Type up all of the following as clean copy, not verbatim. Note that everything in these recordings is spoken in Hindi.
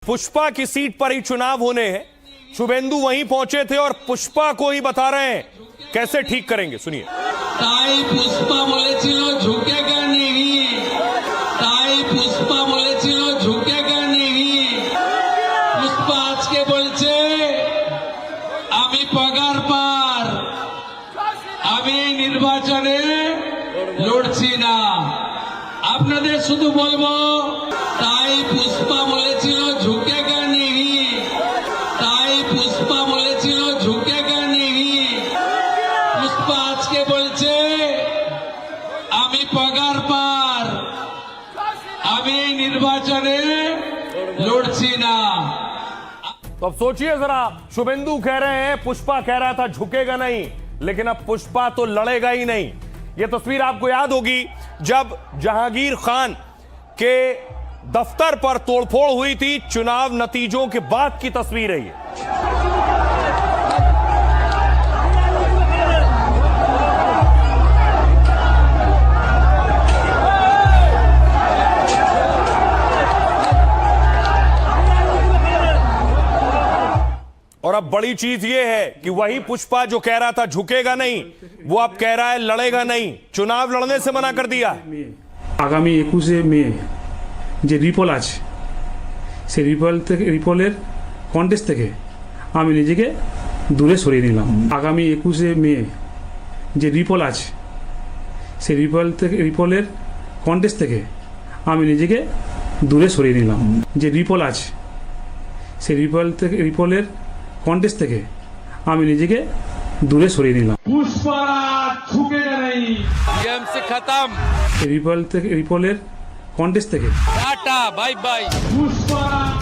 पुष्पा की सीट पर ही चुनाव होने हैं। शुभेंदु वहीं पहुंचे थे और पुष्पा को ही बता रहे हैं कैसे ठीक करेंगे। सुनिए। ताई पुष्पा बोलेছিল झुकेगा नहीं, ताई पुष्पा बोलेছিল झुकेगा नहीं। पुष्पा আজকে বলছে আমি পগার পার, আমি নির্বাচনে লড়ছি না। আপনাদের শুধু বলবো তাই পুষ্পা বলেছিল ঝুঁকেগা নেই, তাই পুষ্পা বলেছিল ঝুঁকেগা নেই। পুষ্পা আজকে বলছে আমি পগার পার, আমি নির্বাচনে লড়ছি না। तो अब सोचिए जरा, शुभेंदु कह रहे हैं पुष्पा कह रहा था झुकेगा नहीं, लेकिन अब पुष्पा तो लड़ेगा ही नहीं। यह तस्वीर आपको याद होगी जब जहांगीर खान के दफ्तर पर तोड़फोड़ हुई थी। चुनाव नतीजों के बाद की तस्वीर है ये। और अब बड़ी चीज यह है कि वही पुष्पा जो कह रहा था झुकेगा नहीं, वो अब कह रहा है लड़ेगा नहीं। चुनाव लड़ने से मना कर दिया। आगामी 21 मे যে রিপল আছে সেই রিপলের কন্টেস্ট থেকে আমি নিজেকে দূরে সরিয়ে নিলাম। আগামী 21 মে যে রিপল আছে সেই রিপলের কন্টেস্ট থেকে আমি নিজেকে দূরে সরিয়ে নিলাম। যে রিপল আছে সেই রিপলের কন্টেস্ট থেকে আমি নিজেকে দূরে সরিয়ে নিলাম। টিএমসি খতম, রিপলের contest tata bye bye.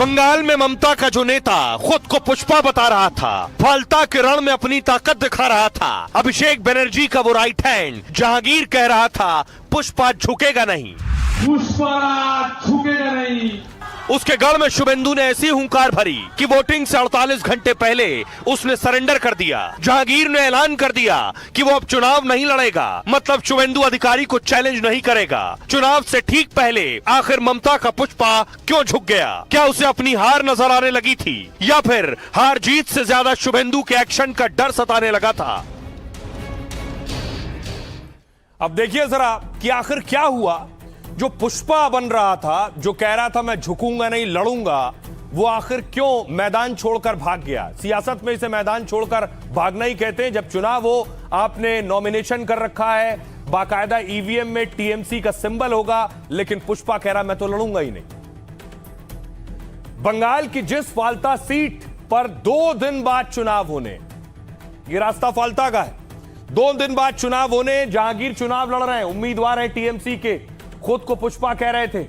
Bengal में ममता का जो नेता खुद को पुष्पा बता रहा था, फालता के रण में अपनी ताकत दिखा रहा था, अभिषेक बनर्जी का वो राइट हैंड जहांगीर कह रहा था पुष्पा झुकेगा नहीं, पुष्पा झुकेगा नहीं। उसके गढ़ में शुभेंदु ने ऐसी हुंकार भरी कि वोटिंग से 48 घंटे पहले उसने सरेंडर कर दिया। जहांगीर ने ऐलान कर दिया कि वो अब चुनाव नहीं लड़ेगा, मतलब शुभेंदु अधिकारी को चैलेंज नहीं करेगा। चुनाव से ठीक पहले आखिर ममता का पुष्पा क्यों झुक गया? क्या उसे अपनी हार नजर आने लगी थी, या फिर हार जीत से ज्यादा शुभेंदु के एक्शन का डर सताने लगा था? अब देखिए जरा कि आखिर क्या हुआ। जो पुष्पा बन रहा था, जो कह रहा था मैं झुकूंगा नहीं लड़ूंगा, वो आखिर क्यों मैदान छोड़कर भाग गया? सियासत में इसे मैदान छोड़कर भागना ही कहते हैं। जब चुनाव हो, आपने नॉमिनेशन कर रखा है, बाकायदा ईवीएम में टीएमसी का सिंबल होगा, लेकिन पुष्पा कह रहा मैं तो लड़ूंगा ही नहीं। बंगाल की जिस फाल्ता सीट पर 2 दिन बाद चुनाव होने, ये रास्ता फाल्ता का है। 2 दिन बाद चुनाव होने, जहांगीर चुनाव लड़ रहे हैं, उम्मीदवार है टीएमसी के, खुद को पुष्पा कह रहे थे।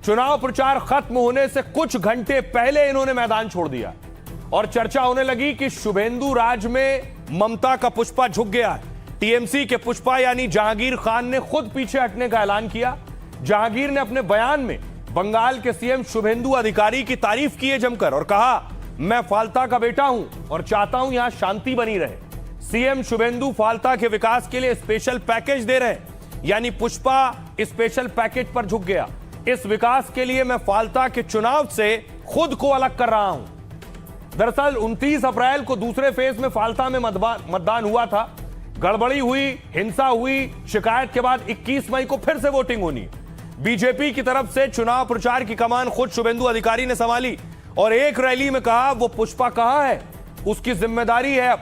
चुनाव प्रचार खत्म होने से कुछ घंटे पहले इन्होंने मैदान छोड़ दिया और चर्चा होने लगी कि शुभेंदु राज में ममता का पुष्पा झुक गया है। टीएमसी के पुष्पा यानी जहांगीर खान ने खुद पीछे हटने का ऐलान किया। जहांगीर ने अपने बयान में बंगाल के सीएम शुभेंदु अधिकारी की तारीफ की है जमकर और कहा मैं फाल्ता का बेटा हूं और चाहता हूं यहां शांति बनी रहे। सीएम शुभेंदु फाल्ता के विकास के लिए स्पेशल पैकेज दे रहे हैं, यानी पुष्पा स्पेशल पैकेज पर झुक गया। इस विकास के लिए मैं फाल्ता के चुनाव से खुद को अलग कर रहा हूं। दरअसल 29 अप्रैल को दूसरे फेज में फाल्ता में मतदान हुआ था। गड़बड़ी हुई, हिंसा हुई, शिकायत के बाद 21 मई को फिर से वोटिंग होनी। बीजेपी की तरफ से चुनाव प्रचार की कमान खुद शुभेंदु अधिकारी ने संभाली और एक रैली में कहा वो पुष्पा कहां है, उसकी जिम्मेदारी है। अब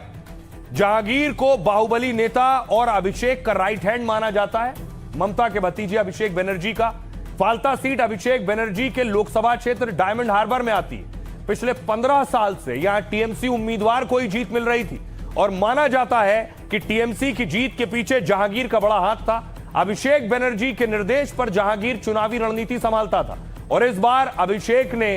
जहांगीर को बाहुबली नेता और अभिषेक का राइट हैंड माना जाता है। ममता के भतीजे अभिषेक बनर्जी का फाल्ता सीट अभिषेक बनर्जी के लोकसभा क्षेत्र डायमंड हार्बर में आती है। पिछले 15 साल से यहां टीएमसी उम्मीदवार को ही जीत मिल रही थी और माना जाता है कि टीएमसी की जीत के पीछे जहांगीर का बड़ा हाथ था। अभिषेक बनर्जी के निर्देश पर जहांगीर चुनावी रणनीति संभालता था और इस बार अभिषेक ने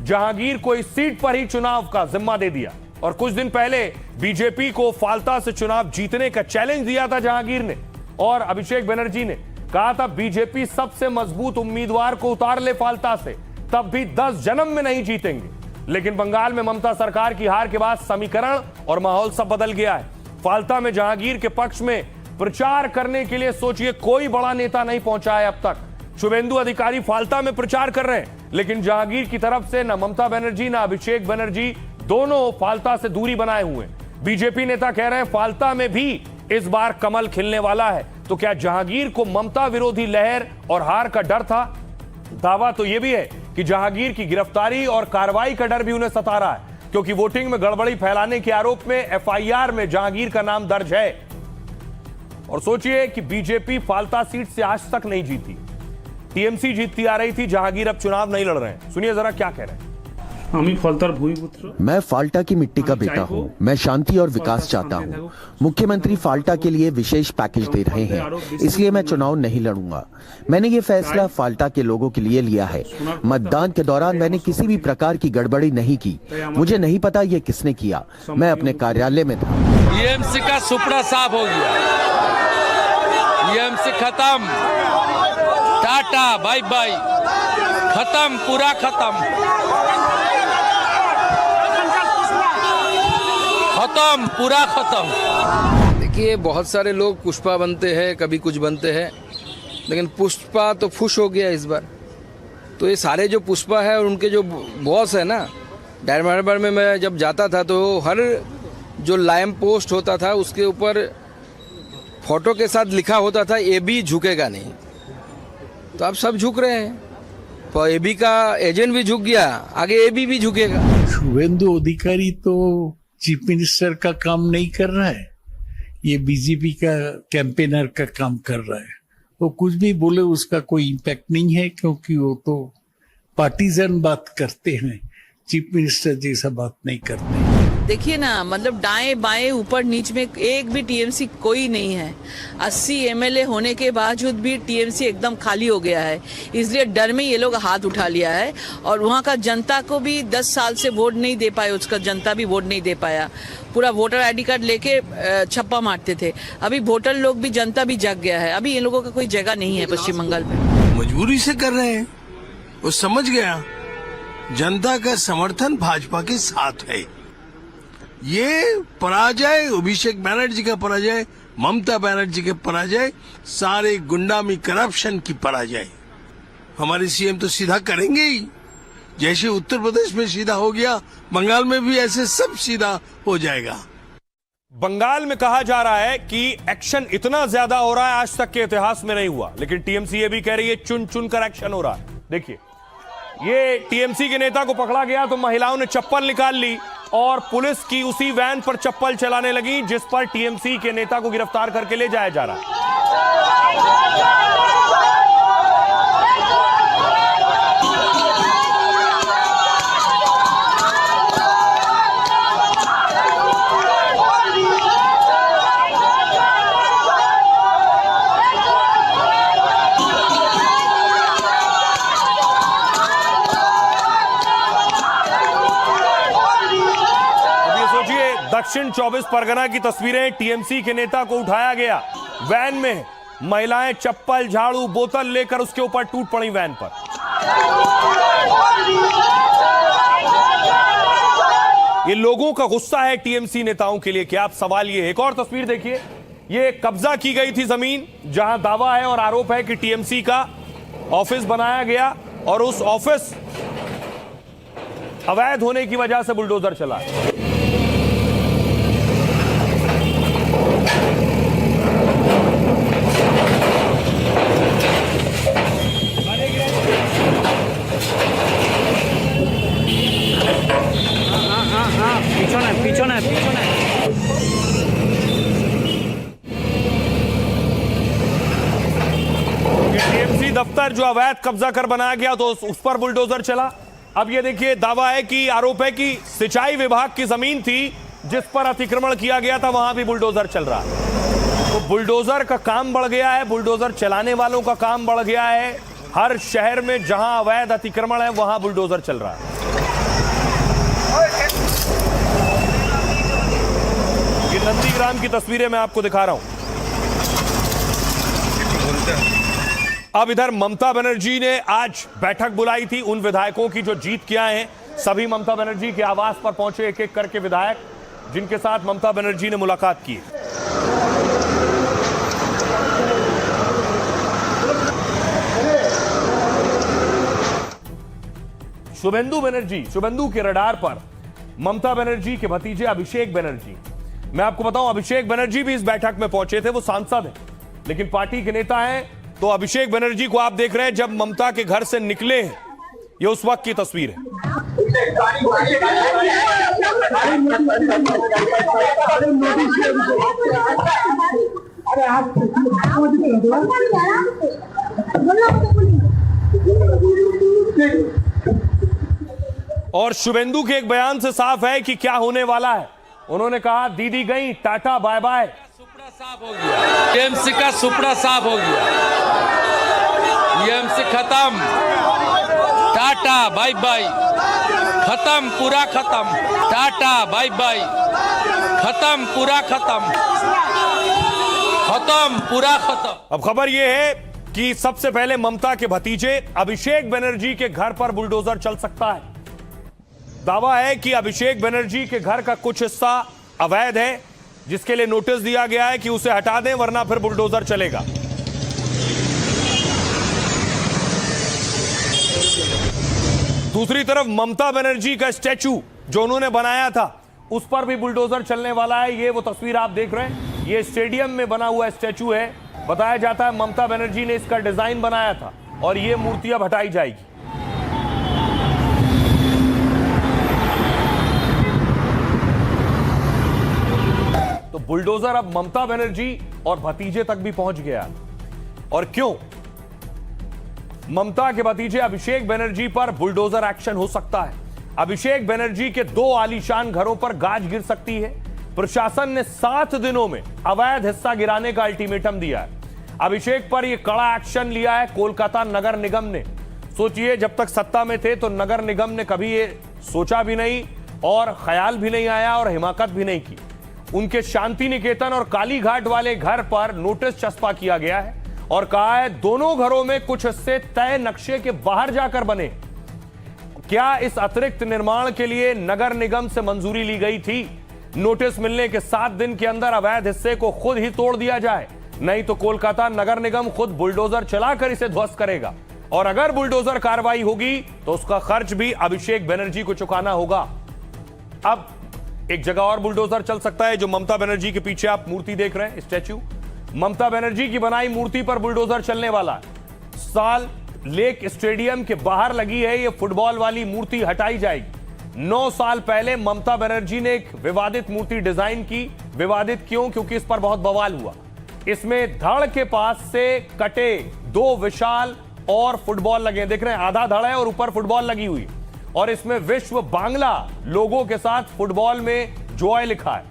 जहांगीर को इस सीट पर ही चुनाव का जिम्मा दे दिया। और कुछ दिन पहले बीजेपी को फाल्ता से चुनाव जीतने का चैलेंज दिया था जहांगीर ने और अभिषेक बनर्जी ने कहा था बीजेपी सबसे मजबूत उम्मीदवार को उतार ले फाल्ता से, तब भी 10 जन्म में नहीं जीतेंगे। लेकिन बंगाल में ममता सरकार की हार के बाद समीकरण और माहौल सब बदल गया है। फाल्ता में जहांगीर के पक्ष में प्रचार करने के लिए सोचिए कोई बड़ा नेता नहीं पहुंचा है अब तक। शुभेंदु अधिकारी फाल्ता में प्रचार कर रहे हैं, लेकिन जहांगीर की तरफ से न ममता बनर्जी न अभिषेक बनर्जी दोनों फाल्ता से दूरी बनाए हुए हैं। बीजेपी नेता कह रहे हैं फाल्ता में भी इस बार कमल खिलने वाला है। तो क्या जहांगीर को ममता विरोधी लहर और हार का डर था? दावा तो यह भी है कि जहांगीर की गिरफ्तारी और कार्रवाई का डर भी उन्हें सता रहा है, क्योंकि वोटिंग में गड़बड़ी फैलाने के आरोप में एफआईआर में जहांगीर का नाम दर्ज है। और सोचिए कि बीजेपी फाल्ता सीट से आज तक नहीं जीती, टीएमसी जीतती आ रही थी, जहांगीर अब चुनाव नहीं लड़ रहे हैं। सुनिए जरा क्या कह रहे हैं। আমি ফলতার ভূমিপুত্র। मैं फाल्टा की मिट्टी का बेटा हूं। मैं शांति और विकास चाहता हूं। मुख्यमंत्री फाल्टा के लिए विशेष पैकेज दे रहे हैं, इसलिए मैं चुनाव नहीं लड़ूंगा। मैंने ये फैसला फाल्टा के लोगों के लिए लिया है। मतदान के दौरान मैंने किसी भी प्रकार की गड़बड़ी नहीं की। मुझे नहीं पता ये किसने किया, मैं अपने कार्यालय में था। टीएमसी का सुपड़ा साफ हो गया। टीएमसी खत्म, टाटा बाय बाय, खत्म, पूरा पूरा खत्म। देखिए, बहुत सारे लोग पुष्पा बनते हैं, कभी कुछ बनते हैं, लेकिन पुष्पा तो फुश हो गया इस बार। तो ये सारे जो पुष्पा है और उनके जो बॉस है ना, डायमंड में मैं जब जाता था तो हर जो लैम्प पोस्ट होता था उसके ऊपर फोटो के साथ लिखा होता था ये भी झुकेगा नहीं। तो अब सब झुक रहे हैं, तो एबी का एजेंट भी झुक गया, आगे एबी भी झुकेगा। शुभेंदु अधिकारी तो चीफ मिनिस्टर का काम नहीं कर रहा है, ये बीजेपी का कैंपेनर का काम कर रहा है। वो कुछ भी बोले उसका कोई इम्पैक्ट नहीं है, क्योंकि वो तो पार्टीजन बात करते हैं, चीफ मिनिस्टर जैसा बात नहीं करते। देखिए ना, मतलब दाएं बाएं ऊपर नीच में एक भी टीएमसी कोई नहीं है। 80 एमएलए होने के बावजूद भी टीएमसी एकदम खाली हो गया है, इसलिए डर में ये लोग हाथ उठा लिया है। और वहाँ का जनता को भी 10 साल से वोट नहीं दे पाए, उसका जनता भी वोट नहीं दे पाया। पूरा वोटर आईडी कार्ड लेके छप्पा मारते थे। अभी वोटर लोग भी, जनता भी जग गया है। अभी ये लोगों का कोई जगह नहीं है पश्चिम बंगाल में। मजबूरी से कर रहे हैं, वो समझ गया जनता का समर्थन भाजपा के साथ है। ये पराजय, अभिषेक बनर्जी का पराजय, ममता बनर्जी के पराजय, सारे गुंडामी करप्शन की पराजय। हमारे सीएम तो सीधा करेंगे ही, जैसे उत्तर प्रदेश में सीधा हो गया, बंगाल में भी ऐसे सब सीधा हो जाएगा। बंगाल में कहा जा रहा है कि एक्शन इतना ज्यादा हो रहा है, आज तक के इतिहास में नहीं हुआ। लेकिन टीएमसी ये भी कह रही है चुन चुन कर एक्शन हो रहा है। देखिए, ये टीएमसी के नेता को पकड़ा गया तो महिलाओं ने चप्पल निकाल ली और पुलिस की उसी वैन पर चप्पल चलाने लगी जिस पर टीएमसी के नेता को गिरफ्तार करके ले जाया जा रहा है। दक्षिण 24 परगना की तस्वीरें, टीएमसी के नेता को उठाया गया वैन में, महिलाएं चप्पल झाड़ू बोतल लेकर उसके ऊपर टूट पड़ी वैन पर। ये लोगों का गुस्सा है टीएमसी नेताओं के लिए। क्या आप सवाल ये, एक और तस्वीर देखिए, ये कब्जा की गई थी जमीन जहां दावा है और आरोप है कि टीएमसी का ऑफिस बनाया गया और उस ऑफिस अवैध होने की वजह से बुलडोजर चला। পিছনে टीएमसी दफ्तर जो अवैध कब्जा कर बनाया गया तो उस पर बुलडोजर चला। अब ये देखिए, दावा है कि आरोप है कि सिंचाई विभाग की जमीन थी जिस पर अतिक्रमण किया गया था, वहां भी बुलडोजर चल रहा है। तो बुलडोजर का काम बढ़ गया है, बुलडोजर चलाने वालों का काम बढ़ गया है। हर शहर में जहां अवैध अतिक्रमण है वहां बुलडोजर चल रहा है। ये नंदीग्राम की तस्वीरें मैं आपको दिखा रहा हूं। अब इधर ममता बनर्जी ने आज बैठक बुलाई थी उन विधायकों की जो जीत के आए हैं। सभी ममता बनर्जी के आवास पर पहुंचे एक एक करके विधायक, जिनके साथ ममता बनर्जी ने मुलाकात की। शुभेंदु बनर्जी, शुभेंदु के रडार पर ममता बनर्जी के भतीजे अभिषेक बनर्जी। मैं आपको बताऊं, अभिषेक बनर्जी भी इस बैठक में पहुंचे थे, वो सांसद हैं लेकिन पार्टी के नेता हैं। तो अभिषेक बनर्जी को आप देख रहे हैं जब ममता के घर से निकले हैं, ये उस वक्त की तस्वीर है। और शुभेंदु के एक बयान से साफ है कि क्या होने वाला है। उन्होंने कहा दीदी गई, टाटा बाय बाय। सुपड़ा साफ हो गया, टीएमसी का सुपड़ा साफ हो गया, टीएमसी खत्म, टाटा बाय बाय, खत्म, पूरा खत्म, टाटा बाय बाय, खत्म, पूरा खत्म, खत्म, पूरा खत्म। अब खबर यह है कि सबसे पहले ममता के भतीजे अभिषेक बनर्जी के घर पर बुलडोजर चल सकता है। दावा है कि अभिषेक बनर्जी के घर का कुछ हिस्सा अवैध है, जिसके लिए नोटिस दिया गया है कि उसे हटा दें वरना फिर बुलडोजर चलेगा। दूसरी तरफ ममता बनर्जी का स्टैचू जो उन्होंने बनाया था उस पर भी बुलडोजर चलने वाला है। ये वो तस्वीर आप देख रहे हैं, ये स्टेडियम में बना हुआ स्टैचू है। बताया जाता है ममता बनर्जी ने इसका डिजाइन बनाया था और ये मूर्ति अब हटाई जाएगी। तो बुलडोजर अब ममता बनर्जी और भतीजे तक भी पहुंच गया। और क्यों? ममता के भतीजे अभिषेक बनर्जी पर बुलडोजर एक्शन हो सकता है। अभिषेक बनर्जी के 2 आलीशान घरों पर गाज गिर सकती है। प्रशासन ने 7 दिनों में अवैध हिस्सा गिराने का अल्टीमेटम दिया है। अभिषेक पर यह कड़ा एक्शन लिया है कोलकाता नगर निगम ने। सोचिए, जब तक सत्ता में थे तो नगर निगम ने कभी ये सोचा भी नहीं और ख्याल भी नहीं आया और हिमाकत भी नहीं की। उनके शांति निकेतन और कालीघाट वाले घर पर नोटिस चस्पा किया गया है और कहा है दोनों घरों में कुछ हिस्से तय नक्शे के बाहर जाकर बने। क्या इस अतिरिक्त निर्माण के लिए नगर निगम से मंजूरी ली गई थी? नोटिस मिलने के 7 दिन के अंदर अवैध हिस्से को खुद ही तोड़ दिया जाए, नहीं तो कोलकाता नगर निगम खुद बुलडोजर चलाकर इसे ध्वस्त करेगा। और अगर बुलडोजर कार्रवाई होगी तो उसका खर्च भी अभिषेक बनर्जी को चुकाना होगा। अब एक जगह और बुलडोजर चल सकता है, जो ममता बनर्जी के पीछे आप मूर्ति देख रहे हैं, स्टैचू। ममता बनर्जी की बनाई मूर्ति पर बुलडोजर चलने वाला है। साल लेक स्टेडियम के बाहर लगी है ये फुटबॉल वाली मूर्ति हटाई जाएगी। 9 साल पहले ममता बनर्जी ने एक विवादित मूर्ति डिजाइन की। विवादित क्यों? क्योंकि इस पर बहुत बवाल हुआ। इसमें धड़ के पास से कटे 2 विशाल और फुटबॉल लगे, देख रहे हैं, आधा धड़ है और ऊपर फुटबॉल लगी हुई, और इसमें विश्व बांग्ला लोगों के साथ फुटबॉल में जॉय लिखा है।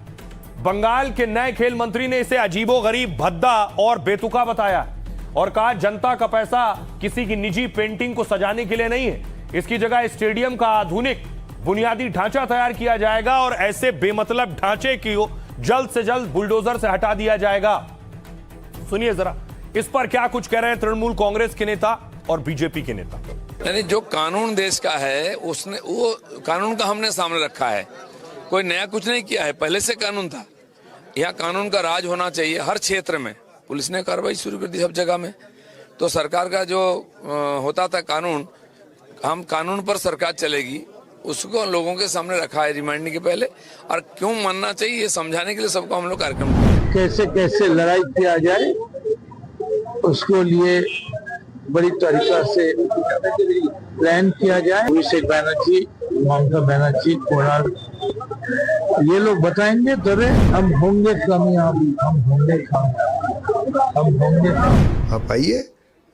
बंगाल के नए खेल मंत्री ने इसे अजीबोगरीब, भद्दा और बेतुका बताया और कहा जनता का पैसा किसी की निजी पेंटिंग को सजाने के लिए नहीं है। इसकी जगह स्टेडियम का आधुनिक बुनियादी ढांचा तैयार किया जाएगा और ऐसे बेमतलब ढांचे को जल्द से जल्द बुलडोजर से हटा दिया जाएगा। सुनिए जरा इस पर क्या कुछ कह रहे हैं तृणमूल कांग्रेस के नेता और बीजेपी के नेता। यानी जो कानून देश का है उसने वो कानून का हमने सामने रखा है, कोई नया कुछ नहीं किया है, पहले से कानून था। यहाँ कानून का राज होना चाहिए हर क्षेत्र में। पुलिस ने कार्रवाई शुरू कर दी सब जगह में, तो सरकार का जो होता था कानून, हम कानून पर सरकार चलेगी, उसको लोगों के सामने रखा है रिमाइंडिंग के पहले, और क्यों मानना चाहिए ये समझाने के लिए सबको हम लोग कार्यक्रम कैसे कैसे लड़ाई किया जाए उसको लिए बड़ी तरीका से प्लान किया जाए। अभिषेक बनर्जी, ममता बनर्जी, कुणाल, ये लोग बताएंगे तबे हम होंगे कामयाब, हम होंगे कामयाब, हम होंगे। आप आइए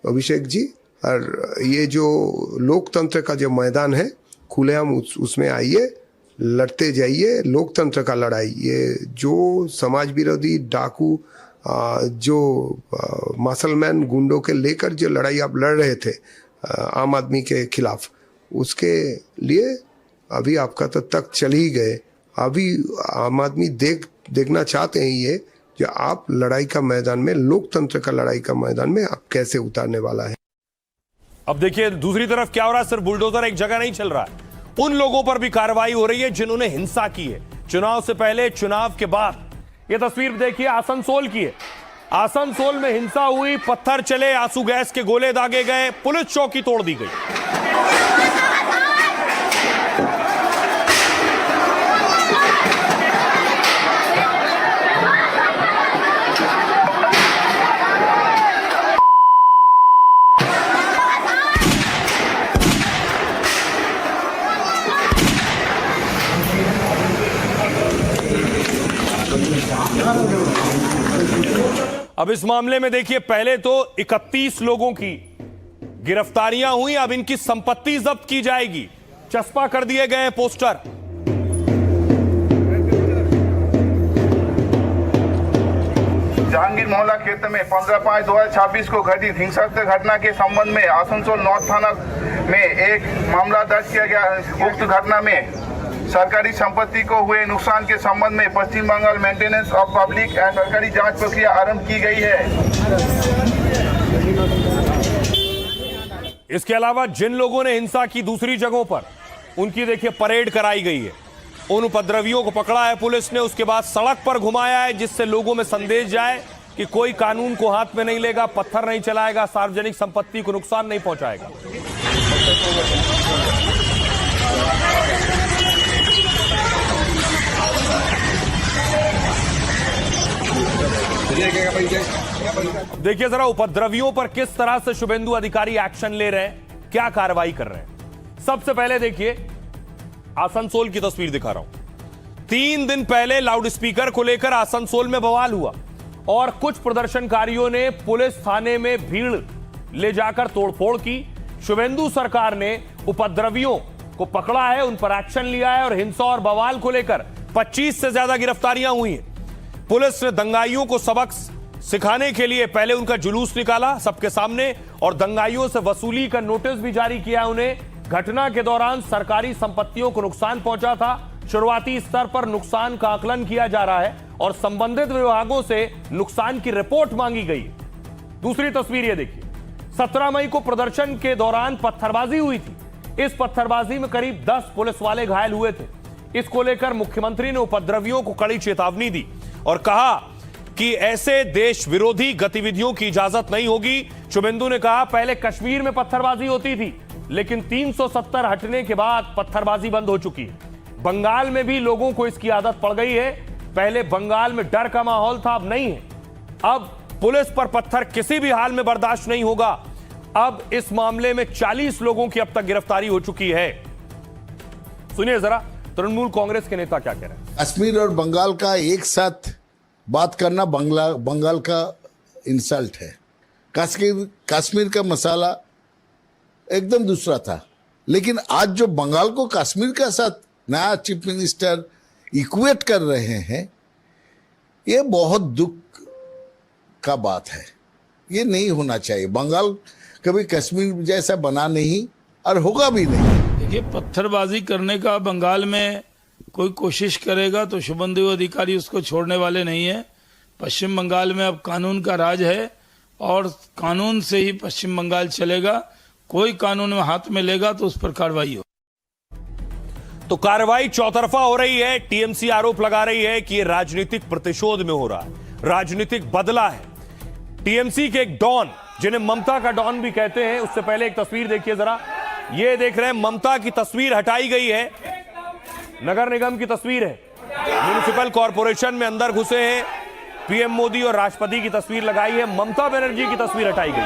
अभिषेक जी, और ये जो लोकतंत्र का जो मैदान है खुलेआम उसमें आइए, लड़ते जाइए लोकतंत्र का लड़ाई। ये जो समाज विरोधी डाकू जो मसलमैन गुंडों के लेकर जो लड़ाई आप लड़ रहे थे आम आदमी के खिलाफ, उसके लिए अभी आपका तो तक चल ही गए। अभी आम आदमी देखना चाहते हैं ये जो आप लड़ाई का मैदान में, लोकतंत्र का लड़ाई का मैदान में आप कैसे उतारने वाला है। अब देखिए दूसरी तरफ क्या हो रहा है। सिर्फ बुलडोजर एक जगह नहीं चल रहा है, उन लोगों पर भी कार्रवाई हो रही है जिन्होंने हिंसा की है, चुनाव से पहले, चुनाव के बाद। यह तस्वीर देखिए आसनसोल की है। आसनसोल में हिंसा हुई, पत्थर चले, आंसू गैस के गोले दागे गए, पुलिस चौकी तोड़ दी गई। अब इस मामले में देखिए, पहले तो 31 लोगों की गिरफ्तारियां हुई, अब इनकी संपत्ति जब्त की जाएगी। चस्पा कर दिए गए हैं पोस्टर। जहांगीर मोहल्ला क्षेत्र में 15/5/2026 को घटित हिंसात्मक घटना के संबंध में आसनसोल नॉर्थ थाना में एक मामला दर्ज किया गया। उक्त घटना में सरकारी संपत्ति को हुए नुकसान के संबंध में Paschim Bengal maintenance of public and सरकारी जांच प्रक्रिया आरंभ की गई है। इसके अलावा जिन लोगों ने हिंसा की दूसरी जगहों पर, उनकी देखिए परेड कराई गई है। उन उपद्रवियों को पकड़ा है पुलिस ने, उसके बाद सड़क पर घुमाया है जिससे लोगों में संदेश जाए कि कोई कानून को हाथ में नहीं लेगा, पत्थर नहीं चलाएगा, सार्वजनिक संपत्ति को नुकसान नहीं पहुंचाएगा। देखिए जरा उपद्रवियों पर किस तरह से शुभेंदु अधिकारी एक्शन ले रहे हैं, क्या कार्रवाई कर रहे हैं। सबसे पहले देखिए, आसनसोल की तस्वीर दिखा रहा हूं। 3 दिन पहले लाउडस्पीकर को लेकर आसनसोल में बवाल हुआ और कुछ प्रदर्शनकारियों ने पुलिस थाने में भीड़ ले जाकर तोड़फोड़ की। शुभेंदु सरकार ने उपद्रवियों को पकड़ा है, उन पर एक्शन लिया है और हिंसा और बवाल को लेकर 25 से ज्यादा गिरफ्तारियां हुई हैं। पुलिस ने दंगाइयों को सबक सिखाने के लिए पहले उनका जुलूस निकाला सबके सामने और दंगाइयों से वसूली का नोटिस भी जारी किया उन्हें। घटना के दौरान सरकारी संपत्तियों को नुकसान पहुंचा था। शुरुआती स्तर पर नुकसान का आकलन किया जा रहा है और संबंधित विभागों से नुकसान की रिपोर्ट मांगी गई। दूसरी तस्वीर ये देखिए, 17 मई को प्रदर्शन के दौरान पत्थरबाजी हुई थी। इस पत्थरबाजी में करीब 10 पुलिस वाले घायल हुए थे। इसको लेकर मुख्यमंत्री ने उपद्रवियों को कड़ी चेतावनी दी और कहा कि ऐसे देश विरोधी गतिविधियों की इजाजत नहीं होगी। शुभेंदु ने कहा, पहले कश्मीर में पत्थरबाजी होती थी लेकिन 370 हटने के बाद पत्थरबाजी बंद हो चुकी है। बंगाल में भी लोगों को इसकी आदत पड़ गई है। पहले बंगाल में डर का माहौल था, अब नहीं है। अब पुलिस पर पत्थर किसी भी हाल में बर्दाश्त नहीं होगा। अब इस मामले में 40 लोगों की अब तक गिरफ्तारी हो चुकी है। सुनिए जरा तृणमूल कांग्रेस के नेता क्या कह रहे हैं। कश्मीर और बंगाल का एक साथ बात करना बंगाल का इंसल्ट है। कश्मीर का मसाला एकदम दूसरा था, लेकिन आज जो बंगाल को कश्मीर के साथ नया चीफ मिनिस्टर इक्वेट कर रहे हैं, ये बहुत दुख का बात है। ये नहीं होना चाहिए। बंगाल कभी कश्मीर जैसा बना नहीं और होगा भी नहीं। देखिए, पत्थरबाजी करने का बंगाल में कोई कोशिश करेगा तो शुभेंदु अधिकारी उसको छोड़ने वाले नहीं है। पश्चिम बंगाल में अब कानून का राज है और कानून से ही पश्चिम बंगाल चलेगा। कोई कानून में हाथ में लेगा तो उस पर कार्रवाई हो। तो कार्रवाई चौतरफा हो रही है। टीएमसी आरोप लगा रही है कि यह राजनीतिक प्रतिशोध में हो रहा है, राजनीतिक बदला है। टीएमसी के एक डॉन, जिन्हें ममता का डॉन भी कहते हैं, उससे पहले एक तस्वीर देखिए जरा। ये देख रहे हैं, ममता की तस्वीर हटाई गई है। नगर निगम की तस्वीर है, म्युनिसिपल कॉर्पोरेशन में अंदर घुसे हैं। पीएम मोदी और राष्ट्रपति की तस्वीर लगाई है, ममता बनर्जी की तस्वीर हटाई गई।